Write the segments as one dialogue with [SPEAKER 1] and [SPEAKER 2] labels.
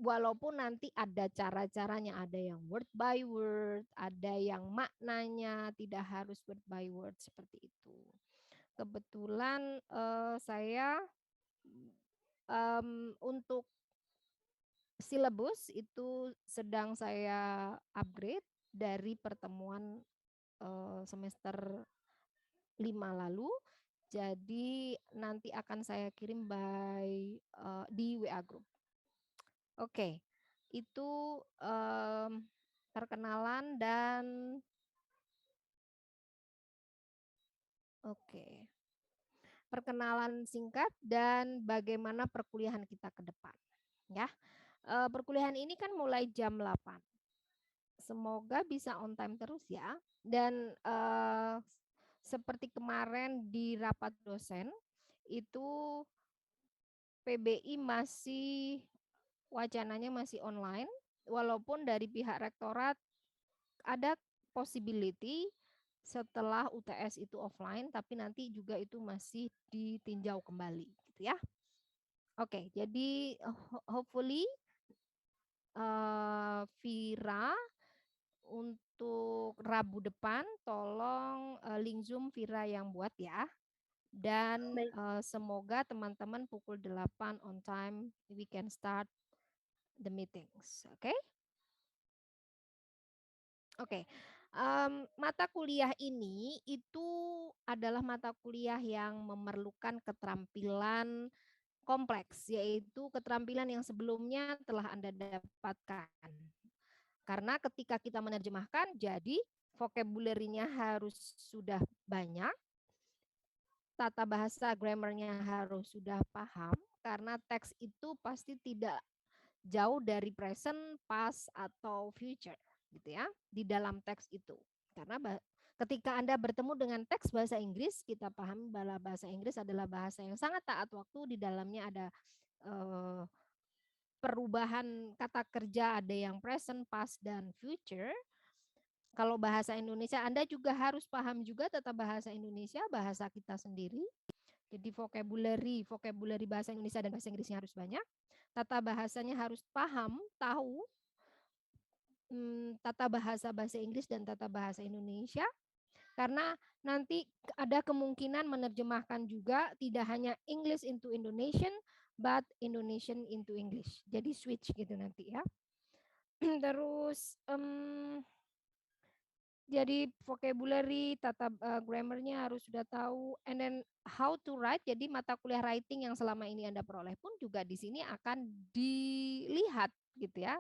[SPEAKER 1] walaupun nanti ada cara-caranya, ada yang word by word, ada yang maknanya tidak harus word by word seperti itu. Kebetulan saya untuk silabus itu sedang saya upgrade dari pertemuan semester 5 lalu. Jadi nanti akan saya kirim di WA group. Oke, itu perkenalan dan perkenalan singkat dan bagaimana perkuliahan kita ke depan. Ya, perkuliahan ini kan mulai jam 8. Semoga bisa on time terus ya. Dan seperti kemarin di rapat dosen, itu PBI masih wacananya masih online, walaupun dari pihak rektorat ada possibility setelah UTS itu offline, tapi nanti juga itu masih ditinjau kembali, gitu ya. Oke, jadi hopefully Vira untuk Rabu depan tolong link Zoom Vira yang buat ya. Dan semoga teman-teman pukul 8 on time we can start the meetings. Oke? Oke. Mata kuliah ini itu adalah mata kuliah yang memerlukan keterampilan kompleks, yaitu keterampilan yang sebelumnya telah Anda dapatkan. Karena ketika kita menerjemahkan, jadi vocabulary-nya harus sudah banyak, tata bahasa grammarnya harus sudah paham, karena teks itu pasti tidak jauh dari present, past, atau future, gitu ya, di dalam teks itu. Karena ketika Anda bertemu dengan teks bahasa Inggris, kita pahami bahwa bahasa Inggris adalah bahasa yang sangat taat waktu, di dalamnya ada perubahan kata kerja, ada yang present, past, dan future. Kalau bahasa Indonesia, Anda juga harus paham juga tata bahasa Indonesia, bahasa kita sendiri. Jadi vocabulary bahasa Indonesia dan bahasa Inggrisnya harus banyak. Tata bahasanya harus paham, tahu tata bahasa Inggris dan tata bahasa Indonesia. Karena nanti ada kemungkinan menerjemahkan juga tidak hanya English into Indonesian, but Indonesian into English. Jadi switch gitu nanti ya. Terus jadi vocabulary, tata grammarnya harus sudah tahu, and then how to write. Jadi mata kuliah writing yang selama ini Anda peroleh pun juga di sini akan dilihat gitu ya,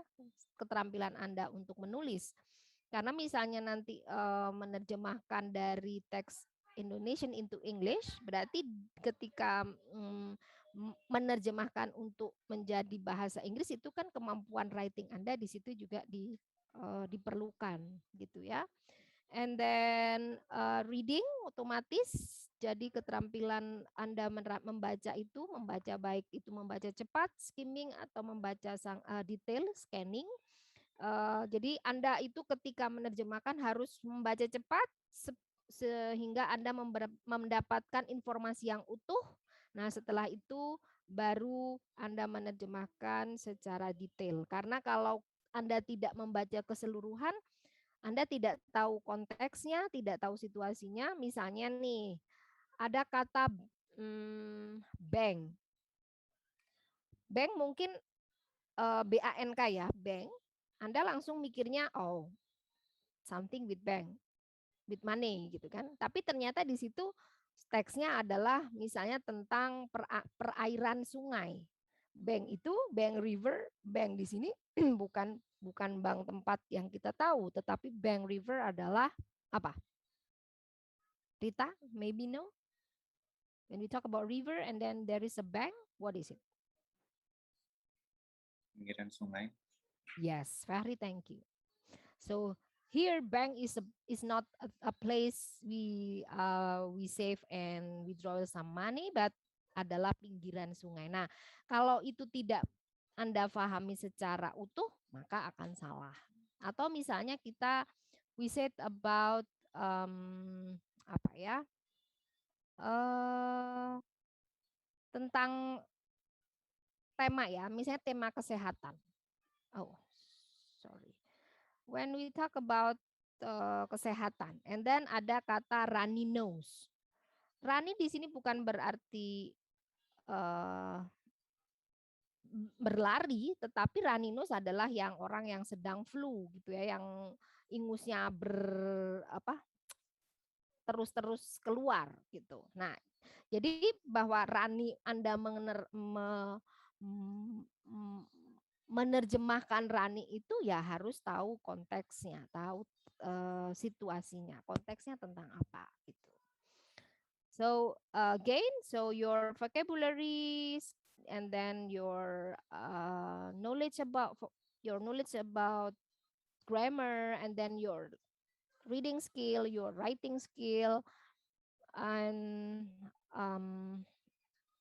[SPEAKER 1] keterampilan Anda untuk menulis. Karena misalnya nanti menerjemahkan dari teks Indonesian into English, berarti ketika menerjemahkan untuk menjadi bahasa Inggris itu kan kemampuan writing Anda di situ juga diperlukan gitu ya. And then reading otomatis, jadi keterampilan Anda membaca itu, membaca baik itu membaca cepat, skimming, atau membaca detail, scanning. Jadi Anda itu ketika menerjemahkan harus membaca cepat sehingga Anda mendapatkan informasi yang utuh. Nah setelah itu baru Anda menerjemahkan secara detail. Karena kalau Anda tidak membaca keseluruhan, Anda tidak tahu konteksnya, tidak tahu situasinya. Misalnya nih, ada kata bank. Bank mungkin BANK ya, bank. Anda langsung mikirnya, oh, something with bank, with money gitu kan. Tapi ternyata di situ teksnya adalah misalnya tentang perairan sungai. Bank itu bank river, bank di sini bukan bank tempat yang kita tahu, tetapi bank river adalah apa? Rita, maybe no? When we talk about river and then there is a bank, what is it?
[SPEAKER 2] Pinggiran sungai.
[SPEAKER 1] Yes, Fahri, thank you. So here bank is not a place we save and withdraw some money, but adalah pinggiran sungai. Nah, kalau itu tidak Anda pahami secara utuh, maka akan salah. Atau misalnya we said about apa ya? Tentang tema ya, misalnya tema kesehatan. Oh, sorry. When we talk about kesehatan, and then ada kata runny nose. Runny di sini bukan berarti berlari, tetapi runny nose adalah yang orang yang sedang flu gitu ya, yang ingusnya terus-terus keluar gitu. Nah, jadi bahwa runny Anda menerjemahkan runny itu ya harus tahu konteksnya, tahu situasinya, konteksnya tentang apa gitu. So again, so your vocabulary and then your knowledge about grammar, and then your reading skill, your writing skill, and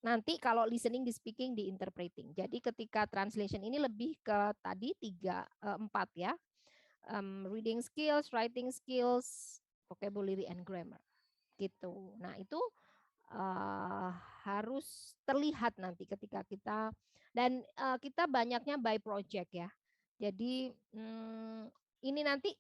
[SPEAKER 1] nanti kalau listening, di speaking, di interpreting. Jadi ketika translation ini lebih ke tadi 4 ya. Reading skills, writing skills, vocabulary and grammar gitu. Nah, itu harus terlihat nanti ketika kita, dan kita banyaknya by project ya. Jadi ini nanti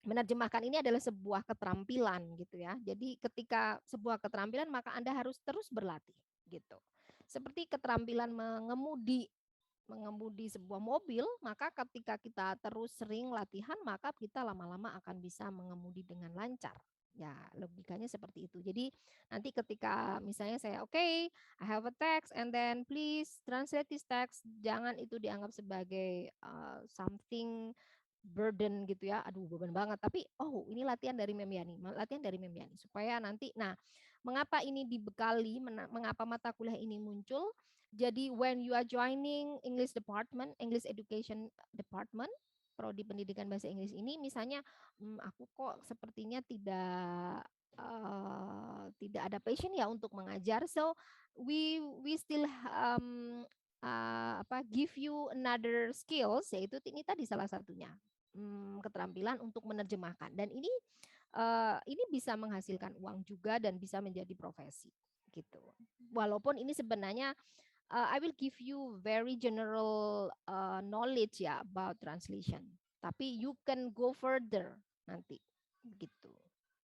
[SPEAKER 1] menerjemahkan ini adalah sebuah keterampilan gitu ya. Jadi ketika sebuah keterampilan maka Anda harus terus berlatih gitu. Seperti keterampilan mengemudi sebuah mobil, maka ketika kita terus sering latihan maka kita lama-lama akan bisa mengemudi dengan lancar. Ya, logikanya seperti itu. Jadi nanti ketika misalnya saya I have a text and then please translate this text, jangan itu dianggap sebagai something burden gitu ya, aduh beban banget, tapi ini latihan dari Memiani, supaya nanti, nah mengapa ini dibekali, mengapa mata kuliah ini muncul, jadi when you are joining English department, English education department, prodi pendidikan bahasa Inggris ini, misalnya aku kok sepertinya tidak ada passion ya untuk mengajar, so we still give you another skills, yaitu ini tadi salah satunya, keterampilan untuk menerjemahkan, dan ini bisa menghasilkan uang juga dan bisa menjadi profesi gitu. Walaupun ini sebenarnya I will give you very general knowledge ya about translation, tapi you can go further nanti gitu.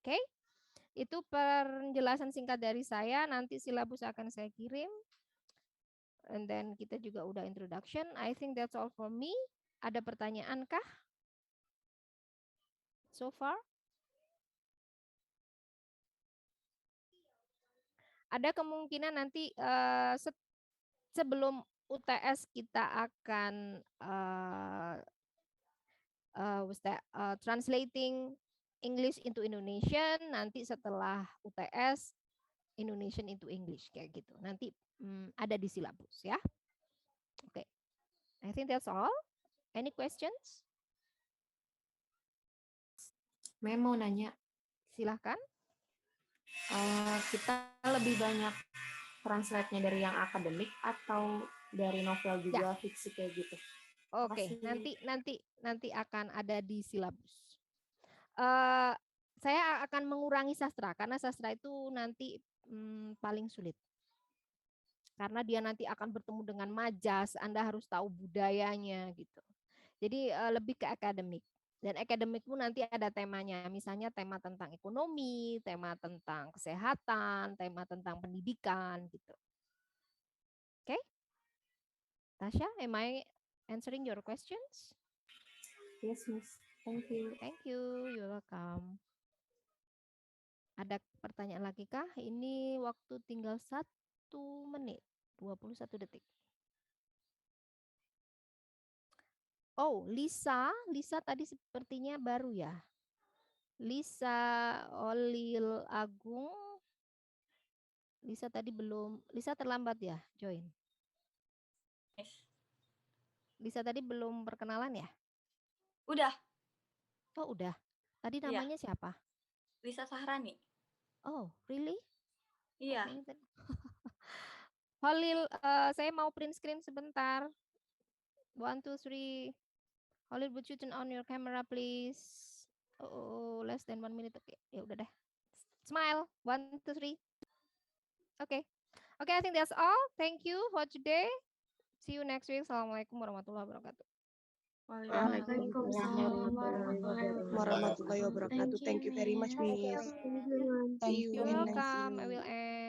[SPEAKER 1] Oke? Itu penjelasan singkat dari saya, nanti silabus akan saya kirim. And then kita juga udah introduction. I think that's all for me. Ada pertanyaan kah? So far? Ada kemungkinan nanti sebelum UTS kita akan translating English into Indonesian, nanti setelah UTS Indonesian into English kayak gitu. Nanti ada di silabus ya. Oke. I think that's all. Any questions?
[SPEAKER 2] Mau nanya.
[SPEAKER 1] Silahkan.
[SPEAKER 2] Kita lebih banyak translate-nya dari yang akademik atau dari novel juga, fiksi kayak gitu?
[SPEAKER 1] Oke, nanti akan ada di silabus. Saya akan mengurangi sastra karena sastra itu nanti paling sulit. Karena dia nanti akan bertemu dengan majas, Anda harus tahu budayanya gitu. Jadi lebih ke akademik. Dan akademik pun nanti ada temanya, misalnya tema tentang ekonomi, tema tentang kesehatan, tema tentang pendidikan gitu. Oke? Tasha, am I answering your questions?
[SPEAKER 2] Yes, Miss. Thank you.
[SPEAKER 1] Thank you. You're welcome. Ada pertanyaan lagi kah? Ini waktu tinggal 1 menit, 21 detik. Oh, Lisa tadi sepertinya baru ya. Lisa Olil Agung. Lisa tadi belum, Lisa terlambat ya join. Lisa tadi belum perkenalan ya?
[SPEAKER 3] Udah.
[SPEAKER 1] Oh, udah. Tadi namanya siapa?
[SPEAKER 3] Lisa Sahrani.
[SPEAKER 1] Oh, really?
[SPEAKER 3] Iya.
[SPEAKER 1] Holil, saya mau print screen sebentar. 1, 2, 3. Holil, would you turn on your camera, please? Oh, less than 1 minute. Oke, ya udah deh. Smile. 1, 2, 3. Okay. Okay, I think that's all. Thank you for today. See you next week. Assalamualaikum warahmatullahi wabarakatuh.
[SPEAKER 2] Waalaikumsalam
[SPEAKER 4] warahmatullahi wabarakatuh. Thank you very much, Miss.
[SPEAKER 1] You're
[SPEAKER 4] See you in next
[SPEAKER 1] welcome. I
[SPEAKER 4] week.
[SPEAKER 1] will end.